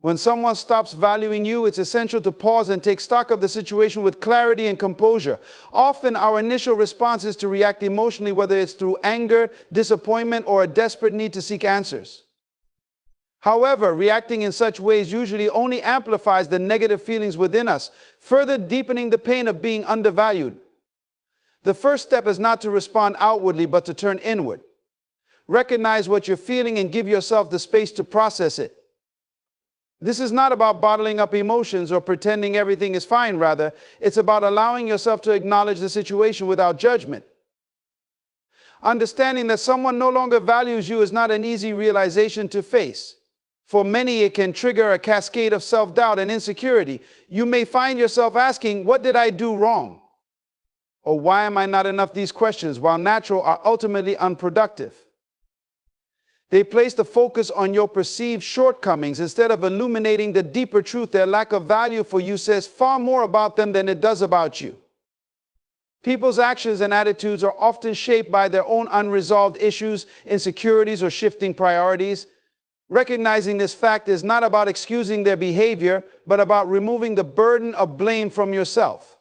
When someone stops valuing you, it's essential to pause and take stock of the situation with clarity and composure. Often, our initial response is to react emotionally, whether it's through anger, disappointment, or a desperate need to seek answers. However, reacting in such ways usually only amplifies the negative feelings within us, further deepening the pain of being undervalued. The first step is not to respond outwardly, but to turn inward. Recognize what you're feeling and give yourself the space to process it. This is not about bottling up emotions or pretending everything is fine. Rather, it's about allowing yourself to acknowledge the situation without judgment. Understanding that someone no longer values you is not an easy realization to face. For many, it can trigger a cascade of self-doubt and insecurity. You may find yourself asking, "What did I do wrong?" Or "Why am I not enough?" These questions, while natural, are ultimately unproductive. They place the focus on your perceived shortcomings instead of illuminating the deeper truth. Their lack of value for you says far more about them than it does about you. People's actions and attitudes are often shaped by their own unresolved issues, insecurities, or shifting priorities. Recognizing this fact is not about excusing their behavior, but about removing the burden of blame from yourself.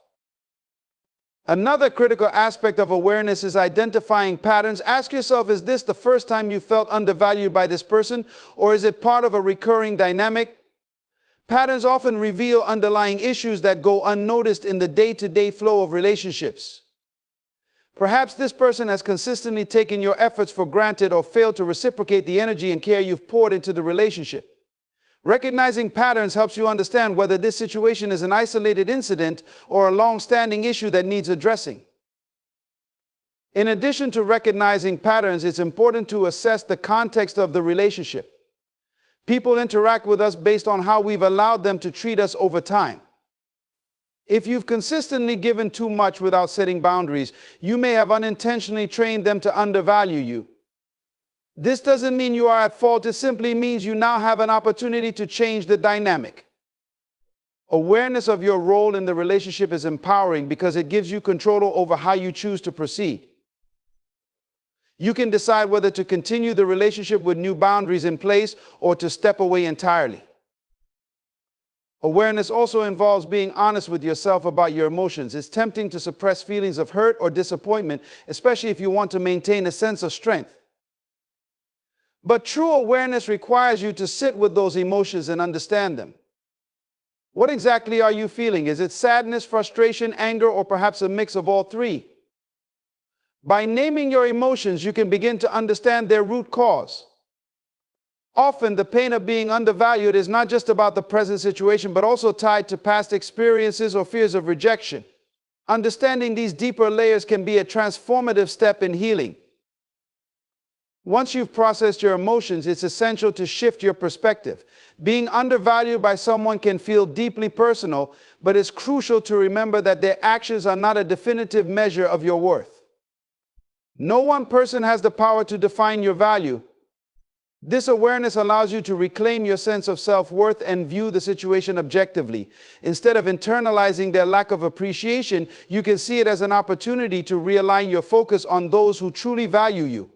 Another critical aspect of awareness is identifying patterns. Ask yourself, is this the first time you felt undervalued by this person, or is it part of a recurring dynamic? Patterns often reveal underlying issues that go unnoticed in the day-to-day flow of relationships. Perhaps this person has consistently taken your efforts for granted or failed to reciprocate the energy and care you've poured into the relationship. Recognizing patterns helps you understand whether this situation is an isolated incident or a long-standing issue that needs addressing. In addition to recognizing patterns, it's important to assess the context of the relationship. People interact with us based on how we've allowed them to treat us over time. If you've consistently given too much without setting boundaries, you may have unintentionally trained them to undervalue you. This doesn't mean you are at fault. It simply means you now have an opportunity to change the dynamic. Awareness of your role in the relationship is empowering because it gives you control over how you choose to proceed. You can decide whether to continue the relationship with new boundaries in place or to step away entirely. Awareness also involves being honest with yourself about your emotions. It's tempting to suppress feelings of hurt or disappointment, especially if you want to maintain a sense of strength. But true awareness requires you to sit with those emotions and understand them. What exactly are you feeling? Is it sadness, frustration, anger, or perhaps a mix of all three? By naming your emotions, you can begin to understand their root cause. Often, the pain of being undervalued is not just about the present situation, but also tied to past experiences or fears of rejection. Understanding these deeper layers can be a transformative step in healing. Once you've processed your emotions, it's essential to shift your perspective. Being undervalued by someone can feel deeply personal, but it's crucial to remember that their actions are not a definitive measure of your worth. No one person has the power to define your value. This awareness allows you to reclaim your sense of self-worth and view the situation objectively. Instead of internalizing their lack of appreciation, you can see it as an opportunity to realign your focus on those who truly value you.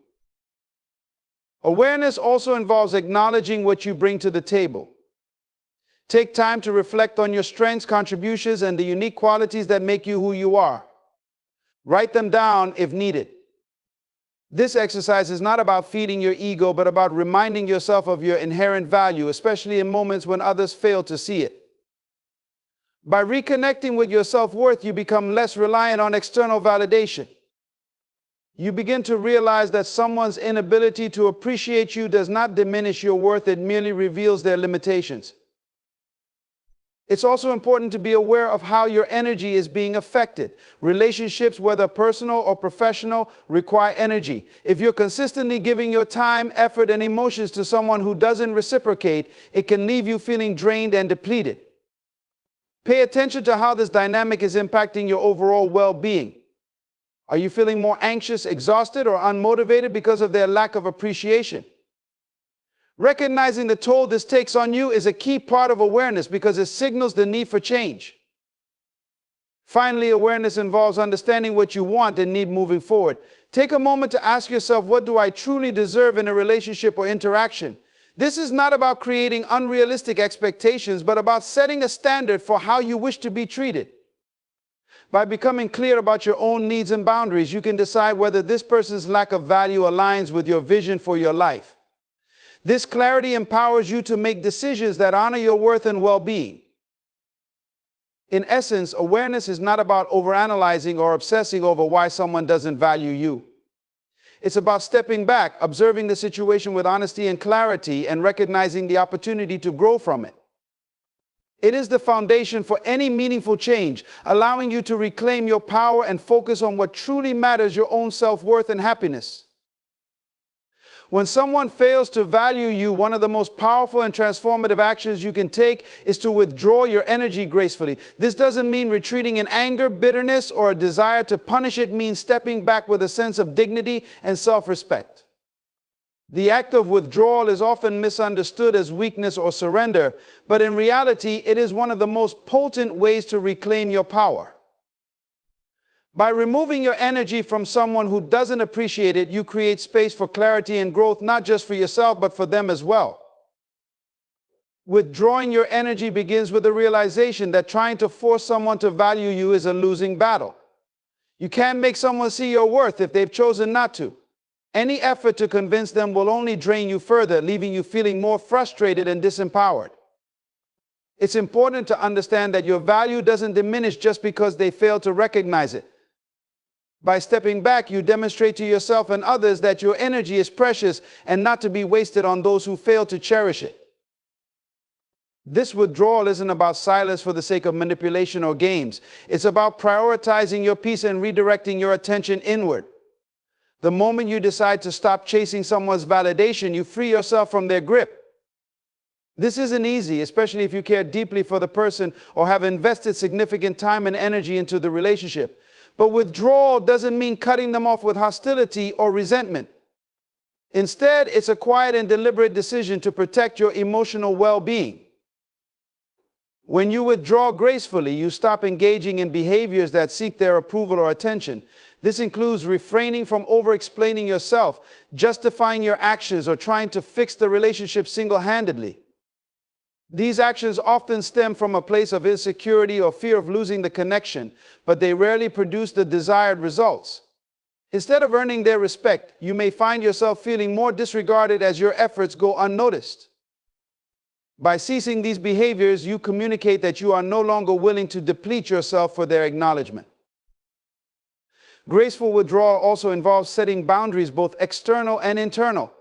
Awareness also involves acknowledging what you bring to the table. Take time to reflect on your strengths, contributions, and the unique qualities that make you who you are. Write them down if needed. This exercise is not about feeding your ego, but about reminding yourself of your inherent value, especially in moments when others fail to see it. By reconnecting with your self-worth, you become less reliant on external validation. You begin to realize that someone's inability to appreciate you does not diminish your worth, it merely reveals their limitations. It's also important to be aware of how your energy is being affected. Relationships, whether personal or professional, require energy. If you're consistently giving your time, effort, and emotions to someone who doesn't reciprocate, it can leave you feeling drained and depleted. Pay attention to how this dynamic is impacting your overall well-being. Are you feeling more anxious, exhausted, or unmotivated because of their lack of appreciation? Recognizing the toll this takes on you is a key part of awareness because it signals the need for change. Finally, awareness involves understanding what you want and need moving forward. Take a moment to ask yourself, what do I truly deserve in a relationship or interaction? This is not about creating unrealistic expectations, but about setting a standard for how you wish to be treated. By becoming clear about your own needs and boundaries, you can decide whether this person's lack of value aligns with your vision for your life. This clarity empowers you to make decisions that honor your worth and well-being. In essence, awareness is not about overanalyzing or obsessing over why someone doesn't value you. It's about stepping back, observing the situation with honesty and clarity, and recognizing the opportunity to grow from it. It is the foundation for any meaningful change, allowing you to reclaim your power and focus on what truly matters, your own self-worth and happiness. When someone fails to value you, one of the most powerful and transformative actions you can take is to withdraw your energy gracefully. This doesn't mean retreating in anger, bitterness, or a desire to punish. It means stepping back with a sense of dignity and self-respect. The act of withdrawal is often misunderstood as weakness or surrender, but in reality, it is one of the most potent ways to reclaim your power. By removing your energy from someone who doesn't appreciate it, you create space for clarity and growth, not just for yourself, but for them as well. Withdrawing your energy begins with the realization that trying to force someone to value you is a losing battle. You can't make someone see your worth if they've chosen not to. Any effort to convince them will only drain you further, leaving you feeling more frustrated and disempowered. It's important to understand that your value doesn't diminish just because they fail to recognize it. By stepping back, you demonstrate to yourself and others that your energy is precious and not to be wasted on those who fail to cherish it. This withdrawal isn't about silence for the sake of manipulation or games. It's about prioritizing your peace and redirecting your attention inward. The moment you decide to stop chasing someone's validation, you free yourself from their grip. This isn't easy, especially if you care deeply for the person or have invested significant time and energy into the relationship. But withdrawal doesn't mean cutting them off with hostility or resentment. Instead, it's a quiet and deliberate decision to protect your emotional well-being. When you withdraw gracefully, you stop engaging in behaviors that seek their approval or attention. This includes refraining from over-explaining yourself, justifying your actions, or trying to fix the relationship single-handedly. These actions often stem from a place of insecurity or fear of losing the connection, but they rarely produce the desired results. Instead of earning their respect, you may find yourself feeling more disregarded as your efforts go unnoticed. By ceasing these behaviors, you communicate that you are no longer willing to deplete yourself for their acknowledgement. Graceful withdrawal also involves setting boundaries, both external and internal.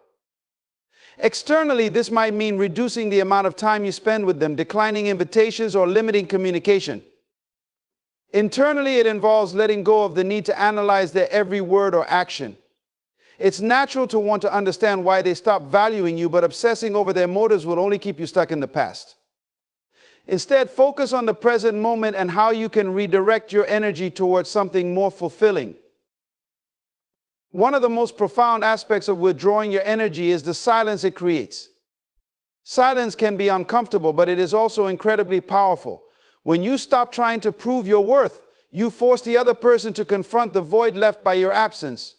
Externally, this might mean reducing the amount of time you spend with them, declining invitations, or limiting communication. Internally, it involves letting go of the need to analyze their every word or action. It's natural to want to understand why they stopped valuing you, but obsessing over their motives will only keep you stuck in the past. Instead, focus on the present moment and how you can redirect your energy towards something more fulfilling. One of the most profound aspects of withdrawing your energy is the silence it creates. Silence can be uncomfortable, but it is also incredibly powerful. When you stop trying to prove your worth, you force the other person to confront the void left by your absence.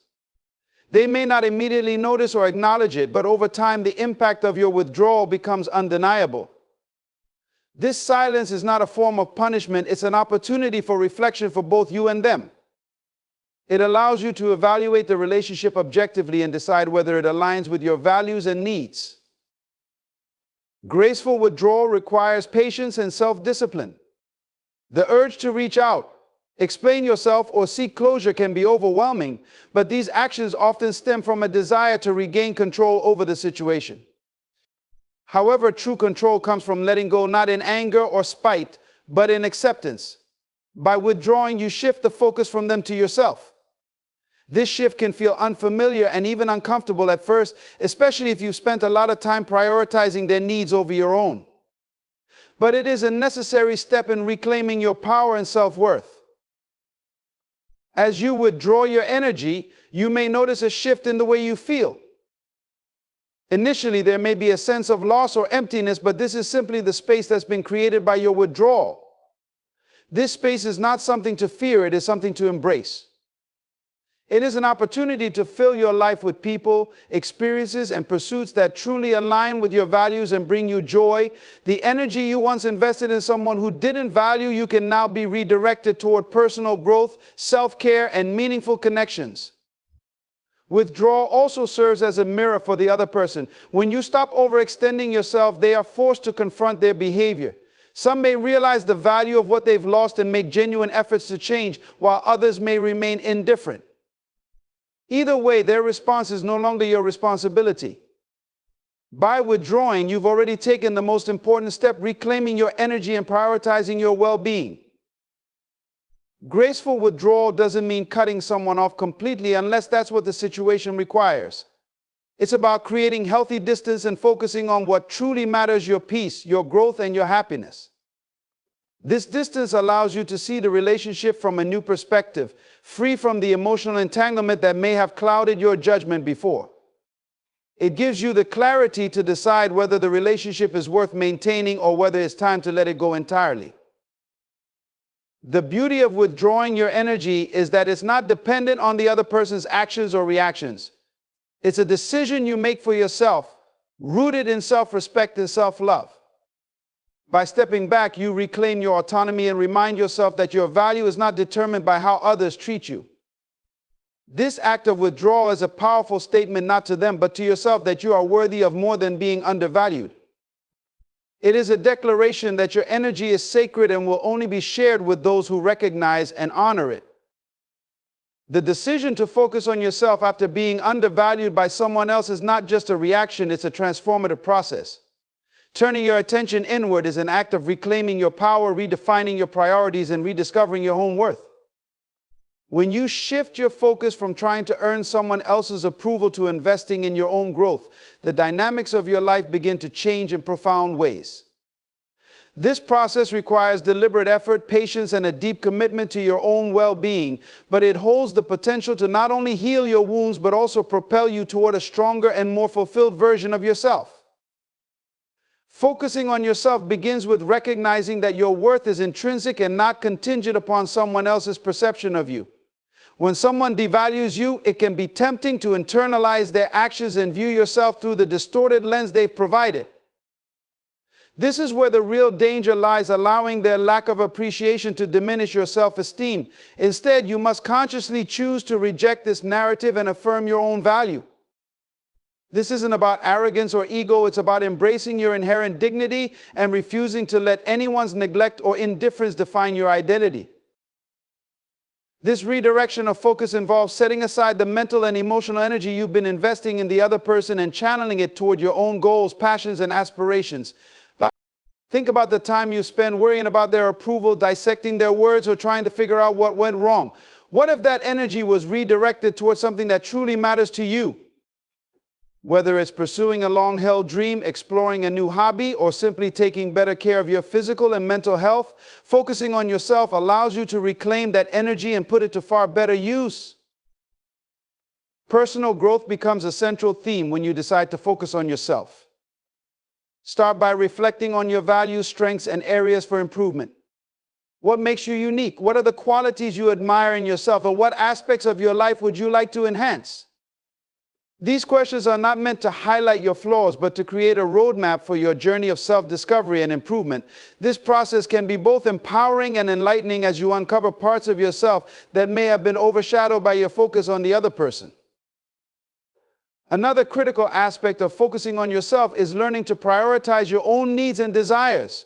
They may not immediately notice or acknowledge it, but over time, the impact of your withdrawal becomes undeniable. This silence is not a form of punishment, it's an opportunity for reflection for both you and them. It allows you to evaluate the relationship objectively and decide whether it aligns with your values and needs. Graceful withdrawal requires patience and self-discipline. The urge to reach out, explain yourself, or seek closure can be overwhelming, but these actions often stem from a desire to regain control over the situation. However, true control comes from letting go not in anger or spite, but in acceptance. By withdrawing, you shift the focus from them to yourself. This shift can feel unfamiliar and even uncomfortable at first, especially if you've spent a lot of time prioritizing their needs over your own. But it is a necessary step in reclaiming your power and self-worth. As you withdraw your energy, you may notice a shift in the way you feel. Initially, there may be a sense of loss or emptiness, but this is simply the space that's been created by your withdrawal. This space is not something to fear, it is something to embrace. It is an opportunity to fill your life with people, experiences, and pursuits that truly align with your values and bring you joy. The energy you once invested in someone who didn't value you can now be redirected toward personal growth, self-care, and meaningful connections. Withdrawal also serves as a mirror for the other person. When you stop overextending yourself, they are forced to confront their behavior. Some may realize the value of what they've lost and make genuine efforts to change, while others may remain indifferent. Either way, their response is no longer your responsibility. By withdrawing, you've already taken the most important step, reclaiming your energy and prioritizing your well-being. Graceful withdrawal doesn't mean cutting someone off completely unless that's what the situation requires. It's about creating healthy distance and focusing on what truly matters: your peace, your growth, and your happiness. This distance allows you to see the relationship from a new perspective, free from the emotional entanglement that may have clouded your judgment before. It gives you the clarity to decide whether the relationship is worth maintaining or whether it's time to let it go entirely. The beauty of withdrawing your energy is that it's not dependent on the other person's actions or reactions. It's a decision you make for yourself, rooted in self-respect and self-love. By stepping back, you reclaim your autonomy and remind yourself that your value is not determined by how others treat you. This act of withdrawal is a powerful statement not to them, but to yourself, that you are worthy of more than being undervalued. It is a declaration that your energy is sacred and will only be shared with those who recognize and honor it. The decision to focus on yourself after being undervalued by someone else is not just a reaction, it's a transformative process. Turning your attention inward is an act of reclaiming your power, redefining your priorities, and rediscovering your own worth. When you shift your focus from trying to earn someone else's approval to investing in your own growth, the dynamics of your life begin to change in profound ways. This process requires deliberate effort, patience, and a deep commitment to your own well-being, but it holds the potential to not only heal your wounds, but also propel you toward a stronger and more fulfilled version of yourself. Focusing on yourself begins with recognizing that your worth is intrinsic and not contingent upon someone else's perception of you. When someone devalues you, it can be tempting to internalize their actions and view yourself through the distorted lens they've provided. This is where the real danger lies, allowing their lack of appreciation to diminish your self-esteem. Instead, you must consciously choose to reject this narrative and affirm your own value. This isn't about arrogance or ego, it's about embracing your inherent dignity and refusing to let anyone's neglect or indifference define your identity. This redirection of focus involves setting aside the mental and emotional energy you've been investing in the other person and channeling it toward your own goals, passions, and aspirations. Think about the time you spend worrying about their approval, dissecting their words, or trying to figure out what went wrong. What if that energy was redirected towards something that truly matters to you? Whether it's pursuing a long-held dream, exploring a new hobby, or simply taking better care of your physical and mental health, focusing on yourself allows you to reclaim that energy and put it to far better use. Personal growth becomes a central theme when you decide to focus on yourself. Start by reflecting on your values, strengths, and areas for improvement. What makes you unique? What are the qualities you admire in yourself, and what aspects of your life would you like to enhance? These questions are not meant to highlight your flaws, but to create a roadmap for your journey of self-discovery and improvement. This process can be both empowering and enlightening as you uncover parts of yourself that may have been overshadowed by your focus on the other person. Another critical aspect of focusing on yourself is learning to prioritize your own needs and desires.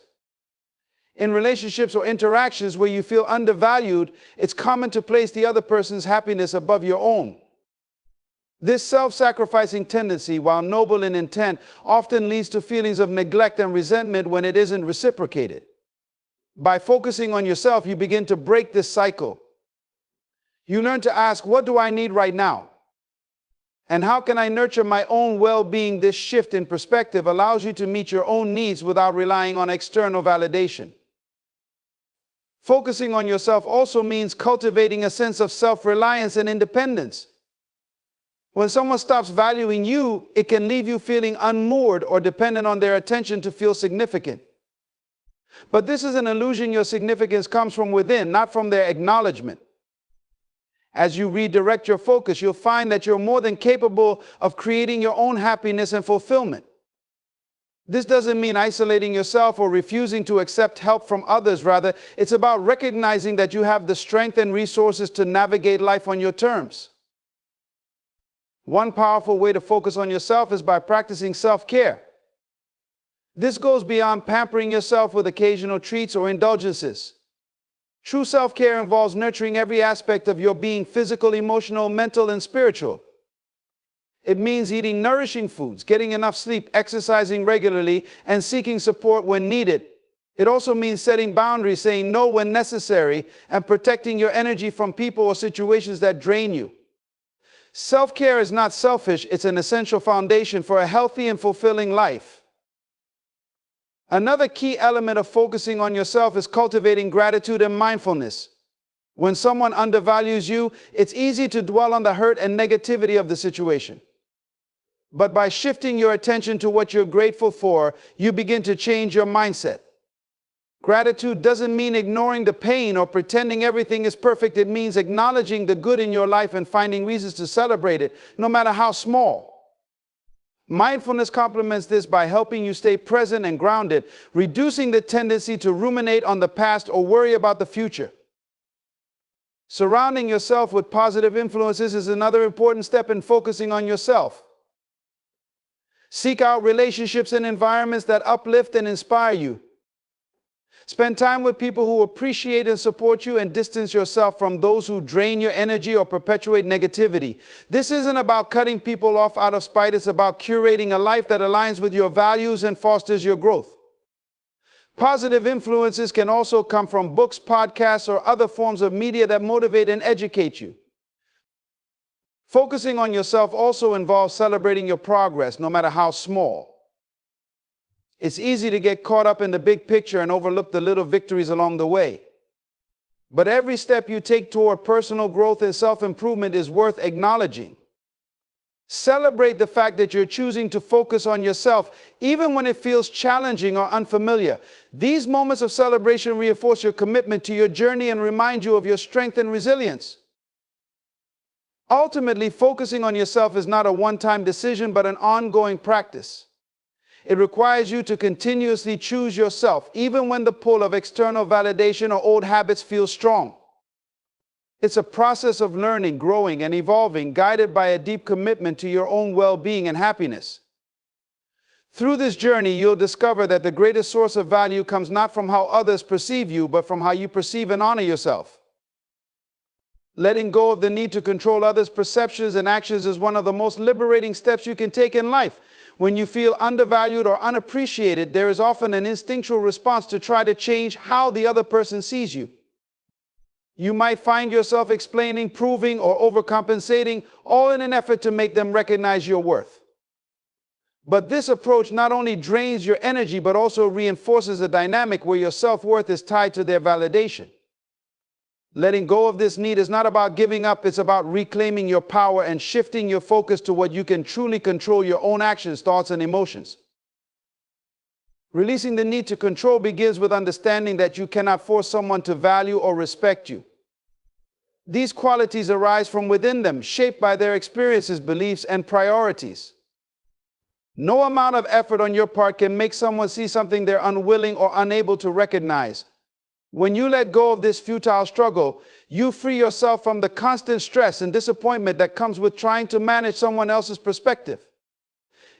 In relationships or interactions where you feel undervalued, it's common to place the other person's happiness above your own. This self-sacrificing tendency, while noble in intent, often leads to feelings of neglect and resentment when it isn't reciprocated. By focusing on yourself, you begin to break this cycle. You learn to ask, what do I need right now? And how can I nurture my own well-being? This shift in perspective allows you to meet your own needs without relying on external validation. Focusing on yourself also means cultivating a sense of self-reliance and independence. When someone stops valuing you, it can leave you feeling unmoored or dependent on their attention to feel significant. But this is an illusion. Your significance comes from within, not from their acknowledgement. As you redirect your focus, you'll find that you're more than capable of creating your own happiness and fulfillment. This doesn't mean isolating yourself or refusing to accept help from others. Rather, it's about recognizing that you have the strength and resources to navigate life on your terms. One powerful way to focus on yourself is by practicing self-care. This goes beyond pampering yourself with occasional treats or indulgences. True self-care involves nurturing every aspect of your being: physical, emotional, mental, and spiritual. It means eating nourishing foods, getting enough sleep, exercising regularly, and seeking support when needed. It also means setting boundaries, saying no when necessary, and protecting your energy from people or situations that drain you. Self-care is not selfish, it's an essential foundation for a healthy and fulfilling life. Another key element of focusing on yourself is cultivating gratitude and mindfulness. When someone undervalues you, it's easy to dwell on the hurt and negativity of the situation. But by shifting your attention to what you're grateful for, you begin to change your mindset. Gratitude doesn't mean ignoring the pain or pretending everything is perfect. It means acknowledging the good in your life and finding reasons to celebrate it, no matter how small. Mindfulness complements this by helping you stay present and grounded, reducing the tendency to ruminate on the past or worry about the future. Surrounding yourself with positive influences is another important step in focusing on yourself. Seek out relationships and environments that uplift and inspire you. Spend time with people who appreciate and support you, and distance yourself from those who drain your energy or perpetuate negativity. This isn't about cutting people off out of spite. It's about curating a life that aligns with your values and fosters your growth. Positive influences can also come from books, podcasts, or other forms of media that motivate and educate you. Focusing on yourself also involves celebrating your progress, no matter how small. It's easy to get caught up in the big picture and overlook the little victories along the way. But every step you take toward personal growth and self-improvement is worth acknowledging. Celebrate the fact that you're choosing to focus on yourself, even when it feels challenging or unfamiliar. These moments of celebration reinforce your commitment to your journey and remind you of your strength and resilience. Ultimately, focusing on yourself is not a one-time decision, but an ongoing practice. It requires you to continuously choose yourself, even when the pull of external validation or old habits feels strong. It's a process of learning, growing, and evolving, guided by a deep commitment to your own well-being and happiness. Through this journey, you'll discover that the greatest source of value comes not from how others perceive you, but from how you perceive and honor yourself. Letting go of the need to control others' perceptions and actions is one of the most liberating steps you can take in life. When you feel undervalued or unappreciated, there is often an instinctual response to try to change how the other person sees you. You might find yourself explaining, proving, or overcompensating, all in an effort to make them recognize your worth. But this approach not only drains your energy, but also reinforces a dynamic where your self-worth is tied to their validation. Letting go of this need is not about giving up, it's about reclaiming your power and shifting your focus to what you can truly control: your own actions, thoughts, and emotions. Releasing the need to control begins with understanding that you cannot force someone to value or respect you. These qualities arise from within them, shaped by their experiences, beliefs, and priorities. No amount of effort on your part can make someone see something they're unwilling or unable to recognize. When you let go of this futile struggle, you free yourself from the constant stress and disappointment that comes with trying to manage someone else's perspective.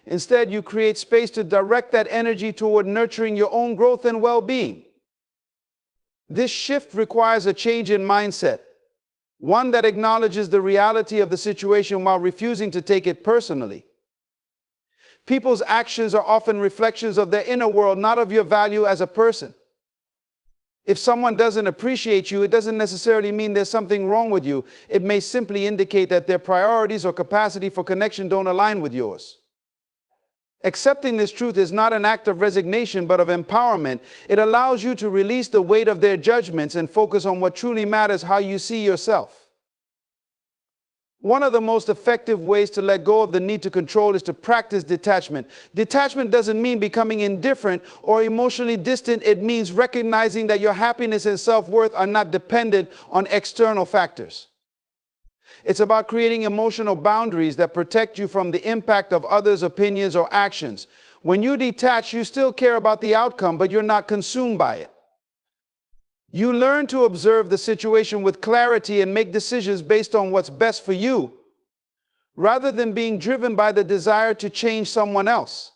Instead, you create space to direct that energy toward nurturing your own growth and well-being. This shift requires a change in mindset, one that acknowledges the reality of the situation while refusing to take it personally. People's actions are often reflections of their inner world, not of your value as a person. If someone doesn't appreciate you, it doesn't necessarily mean there's something wrong with you. It may simply indicate that their priorities or capacity for connection don't align with yours. Accepting this truth is not an act of resignation, but of empowerment. It allows you to release the weight of their judgments and focus on what truly matters: how you see yourself. One of the most effective ways to let go of the need to control is to practice detachment. Detachment doesn't mean becoming indifferent or emotionally distant. It means recognizing that your happiness and self-worth are not dependent on external factors. It's about creating emotional boundaries that protect you from the impact of others' opinions or actions. When you detach, you still care about the outcome, but you're not consumed by it. You learn to observe the situation with clarity and make decisions based on what's best for you, rather than being driven by the desire to change someone else.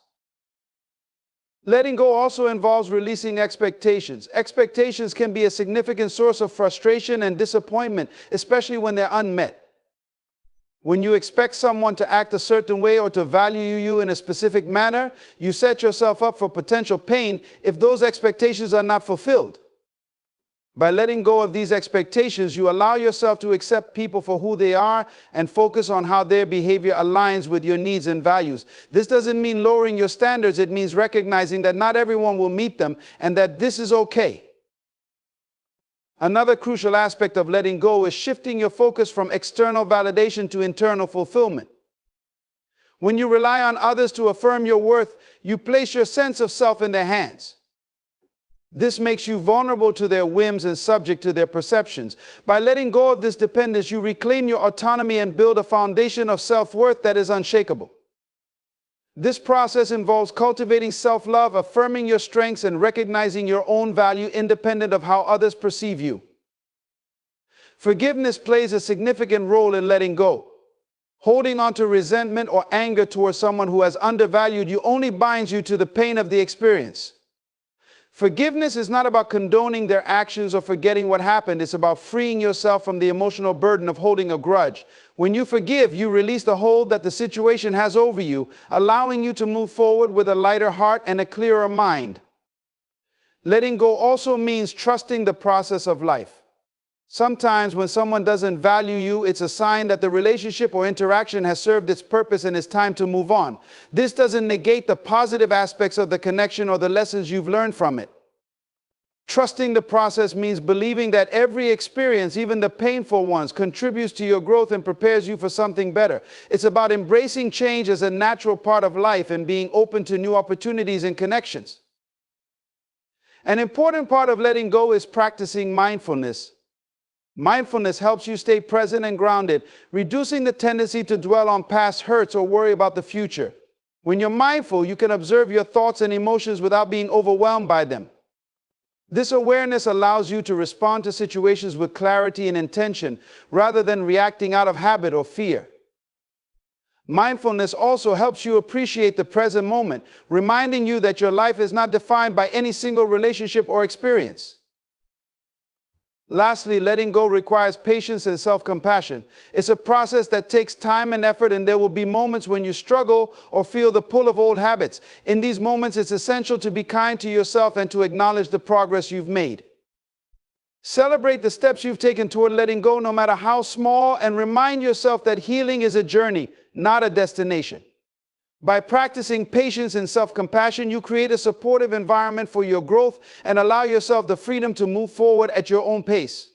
Letting go also involves releasing expectations. Expectations can be a significant source of frustration and disappointment, especially when they're unmet. When you expect someone to act a certain way or to value you in a specific manner, you set yourself up for potential pain if those expectations are not fulfilled. By letting go of these expectations, you allow yourself to accept people for who they are and focus on how their behavior aligns with your needs and values. This doesn't mean lowering your standards. It means recognizing that not everyone will meet them and that this is okay. Another crucial aspect of letting go is shifting your focus from external validation to internal fulfillment. When you rely on others to affirm your worth, you place your sense of self in their hands. This makes you vulnerable to their whims and subject to their perceptions. By letting go of this dependence, you reclaim your autonomy and build a foundation of self-worth that is unshakable. This process involves cultivating self-love, affirming your strengths, and recognizing your own value independent of how others perceive you. Forgiveness plays a significant role in letting go. Holding on to resentment or anger towards someone who has undervalued you only binds you to the pain of the experience. Forgiveness is not about condoning their actions or forgetting what happened. It's about freeing yourself from the emotional burden of holding a grudge. When you forgive, you release the hold that the situation has over you, allowing you to move forward with a lighter heart and a clearer mind. Letting go also means trusting the process of life. Sometimes when someone doesn't value you, it's a sign that the relationship or interaction has served its purpose and it's time to move on. This doesn't negate the positive aspects of the connection or the lessons you've learned from it. Trusting the process means believing that every experience, even the painful ones, contributes to your growth and prepares you for something better. It's about embracing change as a natural part of life and being open to new opportunities and connections. An important part of letting go is practicing mindfulness. Mindfulness helps you stay present and grounded, reducing the tendency to dwell on past hurts or worry about the future. When you're mindful, you can observe your thoughts and emotions without being overwhelmed by them. This awareness allows you to respond to situations with clarity and intention, rather than reacting out of habit or fear. Mindfulness also helps you appreciate the present moment, reminding you that your life is not defined by any single relationship or experience. Lastly, letting go requires patience and self-compassion. It's a process that takes time and effort, and there will be moments when you struggle or feel the pull of old habits. In these moments, it's essential to be kind to yourself and to acknowledge the progress you've made. Celebrate the steps you've taken toward letting go, no matter how small, and remind yourself that healing is a journey, not a destination. By practicing patience and self-compassion, you create a supportive environment for your growth and allow yourself the freedom to move forward at your own pace.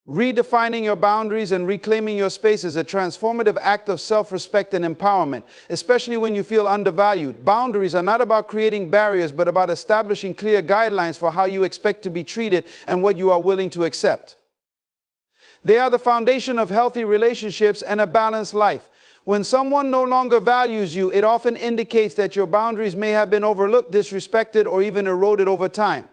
Redefining your boundaries and reclaiming your space is a transformative act of self-respect and empowerment, especially when you feel undervalued. Boundaries are not about creating barriers, but about establishing clear guidelines for how you expect to be treated and what you are willing to accept. They are the foundation of healthy relationships and a balanced life. When someone no longer values you, it often indicates that your boundaries may have been overlooked, disrespected, or even eroded over time.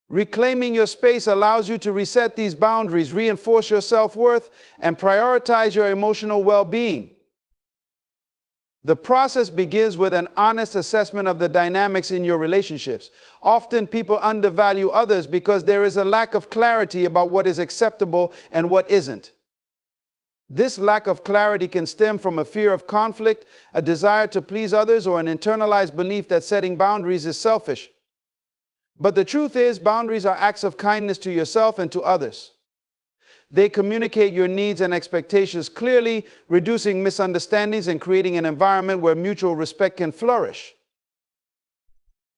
Reclaiming your space allows you to reset these boundaries, reinforce your self-worth, and prioritize your emotional well-being. The process begins with an honest assessment of the dynamics in your relationships. Often people undervalue others because there is a lack of clarity about what is acceptable and what isn't. This lack of clarity can stem from a fear of conflict, a desire to please others, or an internalized belief that setting boundaries is selfish. But the truth is, boundaries are acts of kindness to yourself and to others. They communicate your needs and expectations clearly, reducing misunderstandings and creating an environment where mutual respect can flourish.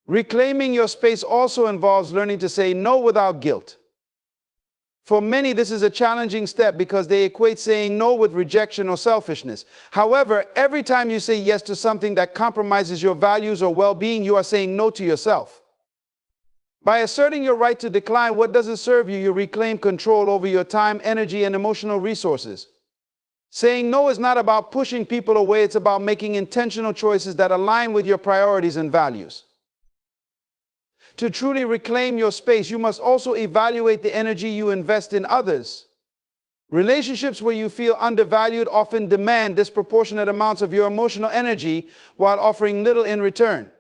Reclaiming your space also involves learning to say no without guilt. For many, this is a challenging step because they equate saying no with rejection or selfishness. However, every time you say yes to something that compromises your values or well-being, you are saying no to yourself. By asserting your right to decline what doesn't serve you, you reclaim control over your time, energy, and emotional resources. Saying no is not about pushing people away, it's about making intentional choices that align with your priorities and values. To truly reclaim your space, you must also evaluate the energy you invest in others. Relationships where you feel undervalued often demand disproportionate amounts of your emotional energy while offering little in return.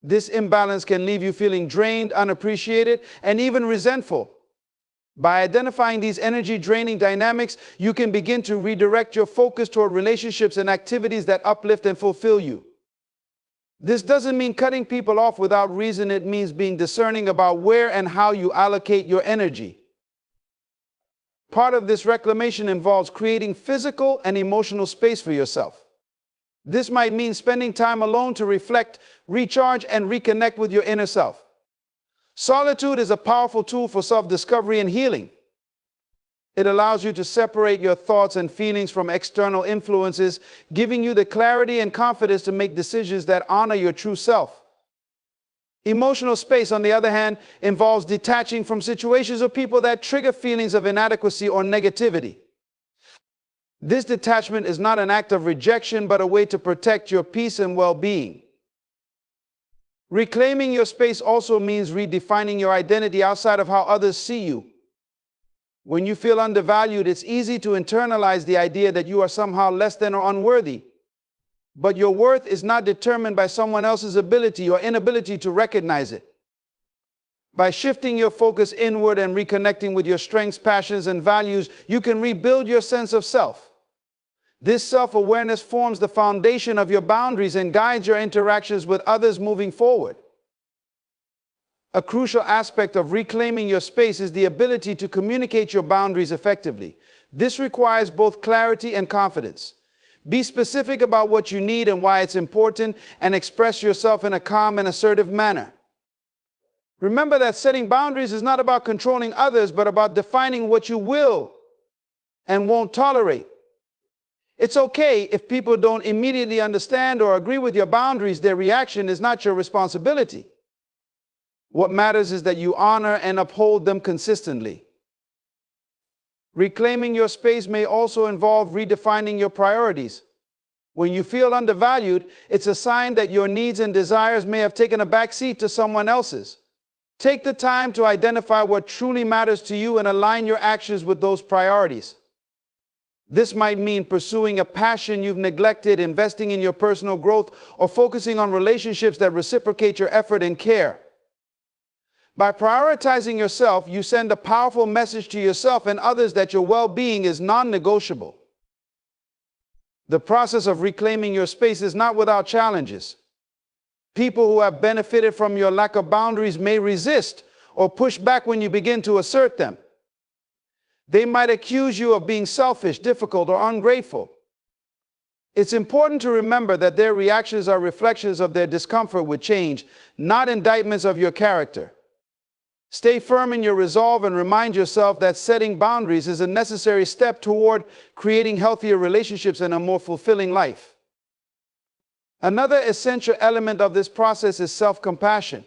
This imbalance can leave you feeling drained, unappreciated, and even resentful. By identifying these energy-draining dynamics, you can begin to redirect your focus toward relationships and activities that uplift and fulfill you. This doesn't mean cutting people off without reason. It means being discerning about where and how you allocate your energy. Part of this reclamation involves creating physical and emotional space for yourself. This might mean spending time alone to reflect, recharge, and reconnect with your inner self. Solitude is a powerful tool for self-discovery and healing. It allows you to separate your thoughts and feelings from external influences, giving you the clarity and confidence to make decisions that honor your true self. Emotional space, on the other hand, involves detaching from situations or people that trigger feelings of inadequacy or negativity. This detachment is not an act of rejection, but a way to protect your peace and well-being. Reclaiming your space also means redefining your identity outside of how others see you. When you feel undervalued, it's easy to internalize the idea that you are somehow less than or unworthy. But your worth is not determined by someone else's ability or inability to recognize it. By shifting your focus inward and reconnecting with your strengths, passions, and values, you can rebuild your sense of self. This self-awareness forms the foundation of your boundaries and guides your interactions with others moving forward. A crucial aspect of reclaiming your space is the ability to communicate your boundaries effectively. This requires both clarity and confidence. Be specific about what you need and why it's important, and express yourself in a calm and assertive manner. Remember that setting boundaries is not about controlling others, but about defining what you will and won't tolerate. It's okay if people don't immediately understand or agree with your boundaries. Their reaction is not your responsibility. What matters is that you honor and uphold them consistently. Reclaiming your space may also involve redefining your priorities. When you feel undervalued, it's a sign that your needs and desires may have taken a backseat to someone else's. Take the time to identify what truly matters to you and align your actions with those priorities. This might mean pursuing a passion you've neglected, investing in your personal growth, or focusing on relationships that reciprocate your effort and care. By prioritizing yourself, you send a powerful message to yourself and others that your well-being is non-negotiable. The process of reclaiming your space is not without challenges. People who have benefited from your lack of boundaries may resist or push back when you begin to assert them. They might accuse you of being selfish, difficult, or ungrateful. It's important to remember that their reactions are reflections of their discomfort with change, not indictments of your character. Stay firm in your resolve and remind yourself that setting boundaries is a necessary step toward creating healthier relationships and a more fulfilling life. Another essential element of this process is self-compassion.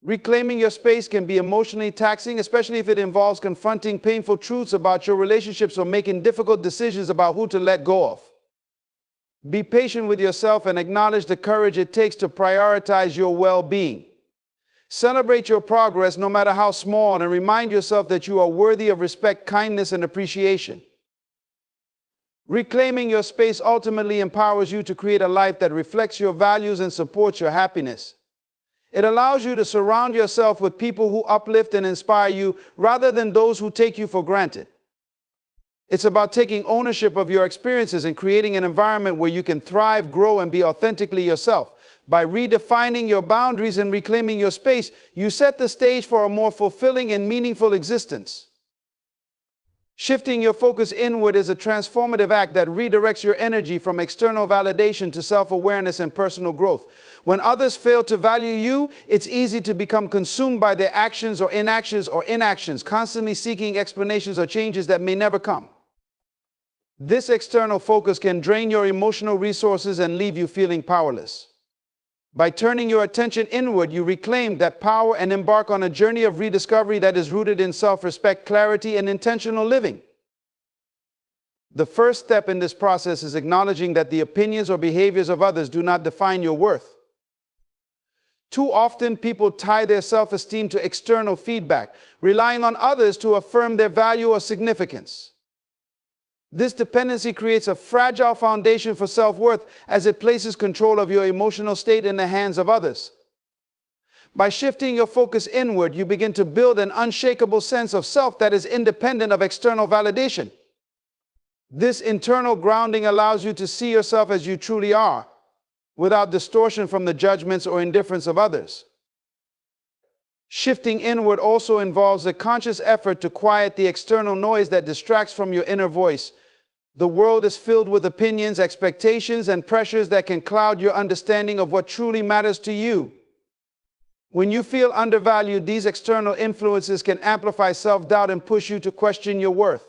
Reclaiming your space can be emotionally taxing, especially if it involves confronting painful truths about your relationships or making difficult decisions about who to let go of. Be patient with yourself and acknowledge the courage it takes to prioritize your well-being. Celebrate your progress, no matter how small, and remind yourself that you are worthy of respect, kindness, and appreciation. Reclaiming your space ultimately empowers you to create a life that reflects your values and supports your happiness. It allows you to surround yourself with people who uplift and inspire you rather than those who take you for granted. It's about taking ownership of your experiences and creating an environment where you can thrive, grow, and be authentically yourself. By redefining your boundaries and reclaiming your space, you set the stage for a more fulfilling and meaningful existence. Shifting your focus inward is a transformative act that redirects your energy from external validation to self-awareness and personal growth. When others fail to value you, it's easy to become consumed by their actions or inactions, constantly seeking explanations or changes that may never come. This external focus can drain your emotional resources and leave you feeling powerless. By turning your attention inward, you reclaim that power and embark on a journey of rediscovery that is rooted in self-respect, clarity, and intentional living. The first step in this process is acknowledging that the opinions or behaviors of others do not define your worth. Too often, people tie their self-esteem to external feedback, relying on others to affirm their value or significance. This dependency creates a fragile foundation for self-worth as it places control of your emotional state in the hands of others. By shifting your focus inward, you begin to build an unshakable sense of self that is independent of external validation. This internal grounding allows you to see yourself as you truly are, without distortion from the judgments or indifference of others. Shifting inward also involves a conscious effort to quiet the external noise that distracts from your inner voice. The world is filled with opinions, expectations, and pressures that can cloud your understanding of what truly matters to you. When you feel undervalued, these external influences can amplify self-doubt and push you to question your worth.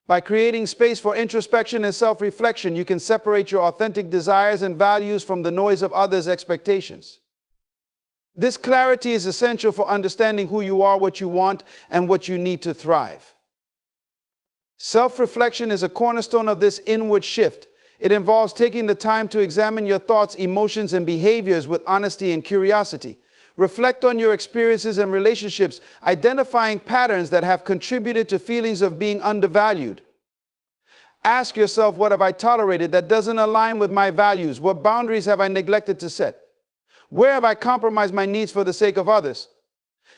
By creating space for introspection and self-reflection, you can separate your authentic desires and values from the noise of others' expectations. This clarity is essential for understanding who you are, what you want, and what you need to thrive. Self-reflection is a cornerstone of this inward shift. It involves taking the time to examine your thoughts, emotions, and behaviors with honesty and curiosity. Reflect on your experiences and relationships, identifying patterns that have contributed to feelings of being undervalued. Ask yourself, what have I tolerated that doesn't align with my values? What boundaries have I neglected to set? Where have I compromised my needs for the sake of others?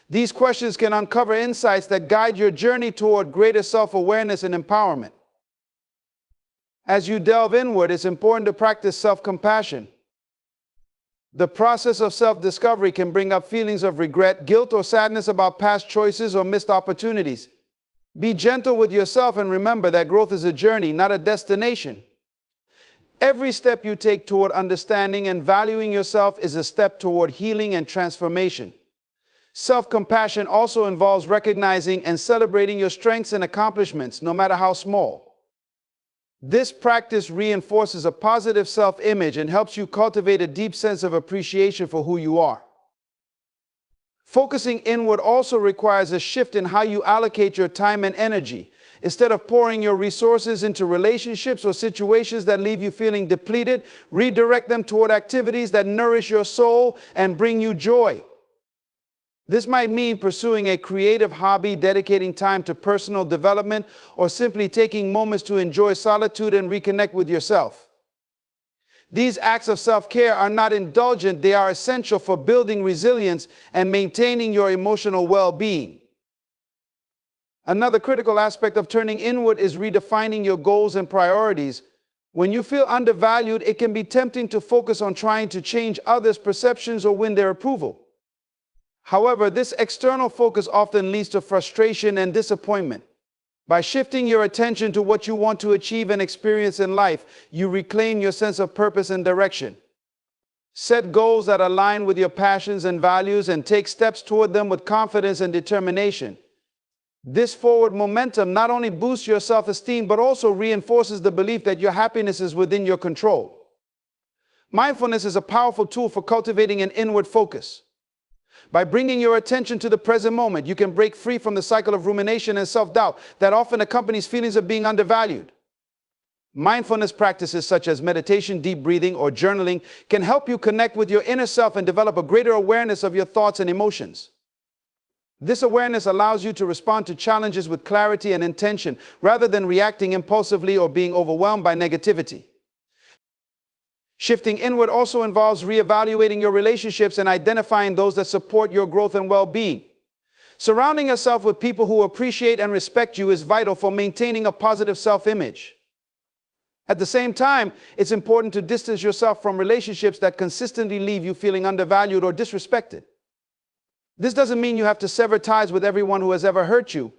These questions can uncover insights that guide your journey toward greater self-awareness and empowerment. As you delve inward, it's important to practice self-compassion. The process of self-discovery can bring up feelings of regret, guilt, or sadness about past choices or missed opportunities. Be gentle with yourself and remember that growth is a journey, not a destination. Every step you take toward understanding and valuing yourself is a step toward healing and transformation. Self-compassion also involves recognizing and celebrating your strengths and accomplishments, no matter how small. This practice reinforces a positive self-image and helps you cultivate a deep sense of appreciation for who you are. Focusing inward also requires a shift in how you allocate your time and energy. Instead of pouring your resources into relationships or situations that leave you feeling depleted, redirect them toward activities that nourish your soul and bring you joy. This might mean pursuing a creative hobby, dedicating time to personal development, or simply taking moments to enjoy solitude and reconnect with yourself. These acts of self-care are not indulgent, they are essential for building resilience and maintaining your emotional well-being. Another critical aspect of turning inward is redefining your goals and priorities. When you feel undervalued, it can be tempting to focus on trying to change others' perceptions or win their approval. However, this external focus often leads to frustration and disappointment. By shifting your attention to what you want to achieve and experience in life, you reclaim your sense of purpose and direction. Set goals that align with your passions and values and take steps toward them with confidence and determination. This forward momentum not only boosts your self-esteem, but also reinforces the belief that your happiness is within your control. Mindfulness is a powerful tool for cultivating an inward focus. By bringing your attention to the present moment, you can break free from the cycle of rumination and self-doubt that often accompanies feelings of being undervalued. Mindfulness practices such as meditation, deep breathing, or journaling can help you connect with your inner self and develop a greater awareness of your thoughts and emotions. This awareness allows you to respond to challenges with clarity and intention, rather than reacting impulsively or being overwhelmed by negativity. Shifting inward also involves reevaluating your relationships and identifying those that support your growth and well-being. Surrounding yourself with people who appreciate and respect you is vital for maintaining a positive self-image. At the same time, it's important to distance yourself from relationships that consistently leave you feeling undervalued or disrespected. This doesn't mean you have to sever ties with everyone who has ever hurt you,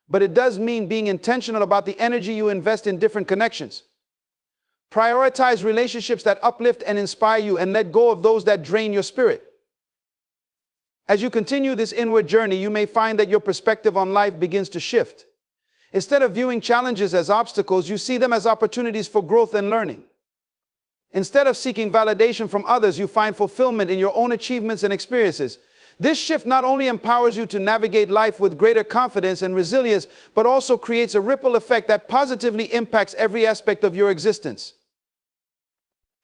but it does mean being intentional about the energy you invest in different connections. Prioritize relationships that uplift and inspire you, and let go of those that drain your spirit. As you continue this inward journey, you may find that your perspective on life begins to shift. Instead of viewing challenges as obstacles, you see them as opportunities for growth and learning. Instead of seeking validation from others, you find fulfillment in your own achievements and experiences. This shift not only empowers you to navigate life with greater confidence and resilience, but also creates a ripple effect that positively impacts every aspect of your existence.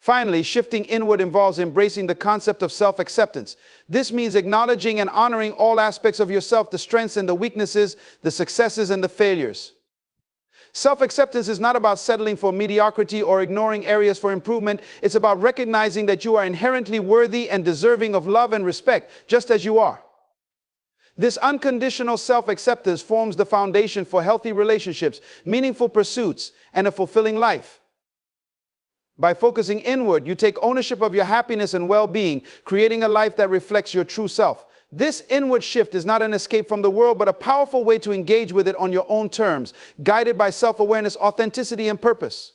Finally, shifting inward involves embracing the concept of self-acceptance. This means acknowledging and honoring all aspects of yourself, the strengths and the weaknesses, the successes and the failures. Self-acceptance is not about settling for mediocrity or ignoring areas for improvement. It's about recognizing that you are inherently worthy and deserving of love and respect, just as you are. This unconditional self-acceptance forms the foundation for healthy relationships, meaningful pursuits, and a fulfilling life. By focusing inward, you take ownership of your happiness and well-being, creating a life that reflects your true self. This inward shift is not an escape from the world, but a powerful way to engage with it on your own terms, guided by self-awareness, authenticity, and purpose.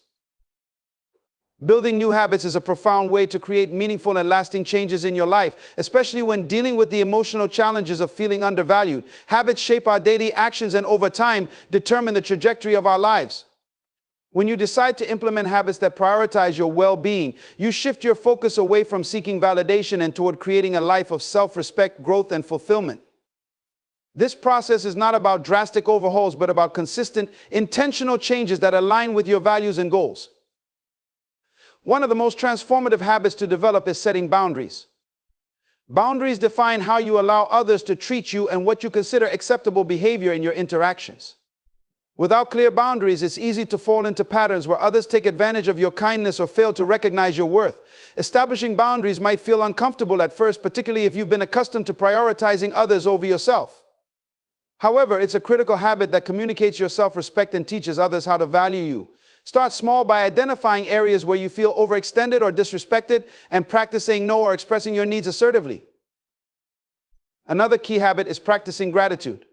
Building new habits is a profound way to create meaningful and lasting changes in your life, especially when dealing with the emotional challenges of feeling undervalued. Habits shape our daily actions and over time determine the trajectory of our lives. When you decide to implement habits that prioritize your well-being, you shift your focus away from seeking validation and toward creating a life of self-respect, growth, and fulfillment. This process is not about drastic overhauls, but about consistent, intentional changes that align with your values and goals. One of the most transformative habits to develop is setting boundaries. Boundaries define how you allow others to treat you and what you consider acceptable behavior in your interactions. Without clear boundaries, it's easy to fall into patterns where others take advantage of your kindness or fail to recognize your worth. Establishing boundaries might feel uncomfortable at first, particularly if you've been accustomed to prioritizing others over yourself. However, it's a critical habit that communicates your self-respect and teaches others how to value you. Start small by identifying areas where you feel overextended or disrespected and practice saying no or expressing your needs assertively. Another key habit is practicing gratitude.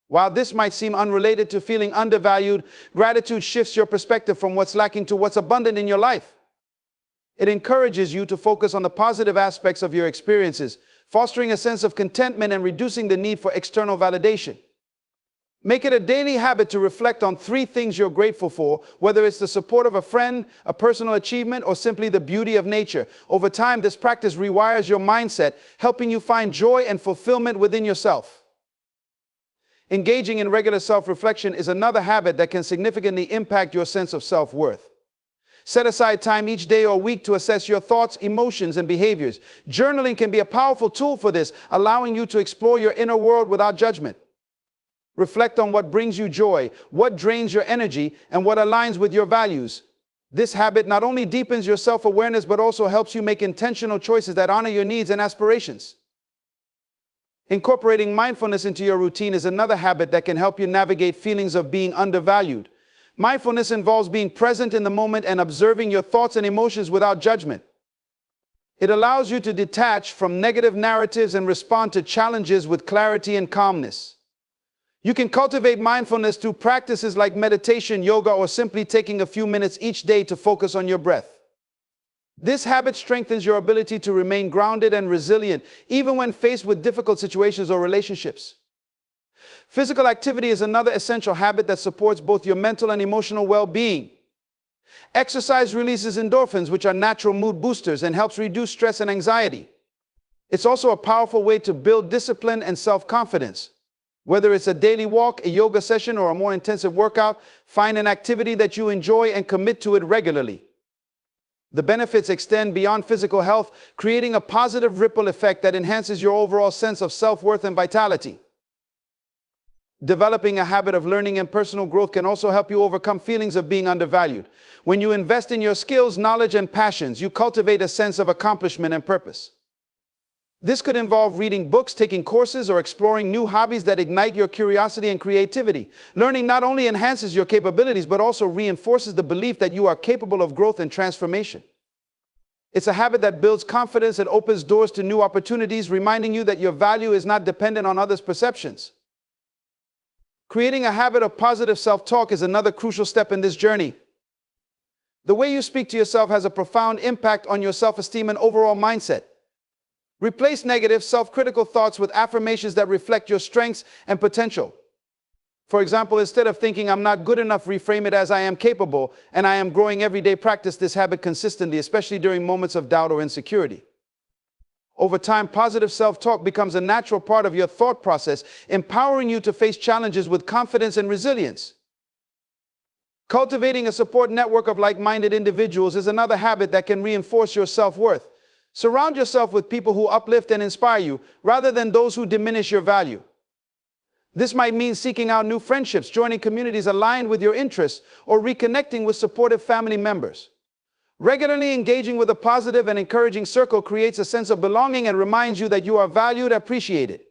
While this might seem unrelated to feeling undervalued, gratitude shifts your perspective from what's lacking to what's abundant in your life. It encourages you to focus on the positive aspects of your experiences, fostering a sense of contentment and reducing the need for external validation. Make it a daily habit to reflect on 3 things you're grateful for, whether it's the support of a friend, a personal achievement, or simply the beauty of nature. Over time, this practice rewires your mindset, helping you find joy and fulfillment within yourself. Engaging in regular self-reflection is another habit that can significantly impact your sense of self-worth. Set aside time each day or week to assess your thoughts, emotions, and behaviors. Journaling can be a powerful tool for this, allowing you to explore your inner world without judgment. Reflect on what brings you joy, what drains your energy, and what aligns with your values. This habit not only deepens your self-awareness, but also helps you make intentional choices that honor your needs and aspirations. Incorporating mindfulness into your routine is another habit that can help you navigate feelings of being undervalued. Mindfulness involves being present in the moment and observing your thoughts and emotions without judgment. It allows you to detach from negative narratives and respond to challenges with clarity and calmness. You can cultivate mindfulness through practices like meditation, yoga, or simply taking a few minutes each day to focus on your breath. This habit strengthens your ability to remain grounded and resilient, even when faced with difficult situations or relationships. Physical activity is another essential habit that supports both your mental and emotional well-being. Exercise releases endorphins, which are natural mood boosters, and helps reduce stress and anxiety. It's also a powerful way to build discipline and self-confidence. Whether it's a daily walk, a yoga session, or a more intensive workout, find an activity that you enjoy and commit to it regularly. The benefits extend beyond physical health, creating a positive ripple effect that enhances your overall sense of self-worth and vitality. Developing a habit of learning and personal growth can also help you overcome feelings of being undervalued. When you invest in your skills, knowledge, and passions, you cultivate a sense of accomplishment and purpose. This could involve reading books, taking courses, or exploring new hobbies that ignite your curiosity and creativity. Learning not only enhances your capabilities, but also reinforces the belief that you are capable of growth and transformation. It's a habit that builds confidence and opens doors to new opportunities, reminding you that your value is not dependent on others' perceptions. Creating a habit of positive self-talk is another crucial step in this journey. The way you speak to yourself has a profound impact on your self-esteem and overall mindset. Replace negative, self-critical thoughts with affirmations that reflect your strengths and potential. For example, instead of thinking I'm not good enough, reframe it as I am capable and I am growing every day. Practice this habit consistently, especially during moments of doubt or insecurity. Over time, positive self-talk becomes a natural part of your thought process, empowering you to face challenges with confidence and resilience. Cultivating a support network of like-minded individuals is another habit that can reinforce your self-worth. Surround yourself with people who uplift and inspire you, rather than those who diminish your value. This might mean seeking out new friendships, joining communities aligned with your interests, or reconnecting with supportive family members. Regularly engaging with a positive and encouraging circle creates a sense of belonging and reminds you that you are valued and appreciated.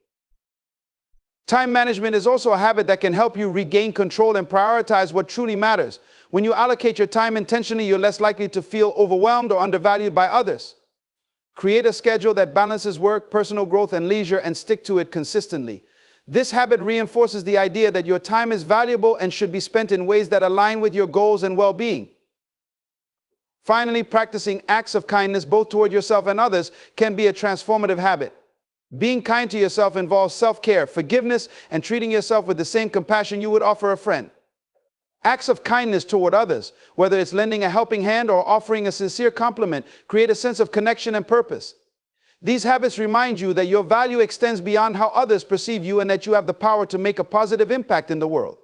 Time management is also a habit that can help you regain control and prioritize what truly matters. When you allocate your time intentionally, you're less likely to feel overwhelmed or undervalued by others. Create a schedule that balances work, personal growth, and leisure, and stick to it consistently. This habit reinforces the idea that your time is valuable and should be spent in ways that align with your goals and well-being. Finally, practicing acts of kindness both toward yourself and others can be a transformative habit. Being kind to yourself involves self-care, forgiveness, and treating yourself with the same compassion you would offer a friend. Acts of kindness toward others, whether it's lending a helping hand or offering a sincere compliment, create a sense of connection and purpose. These habits remind you that your value extends beyond how others perceive you and that you have the power to make a positive impact in the world.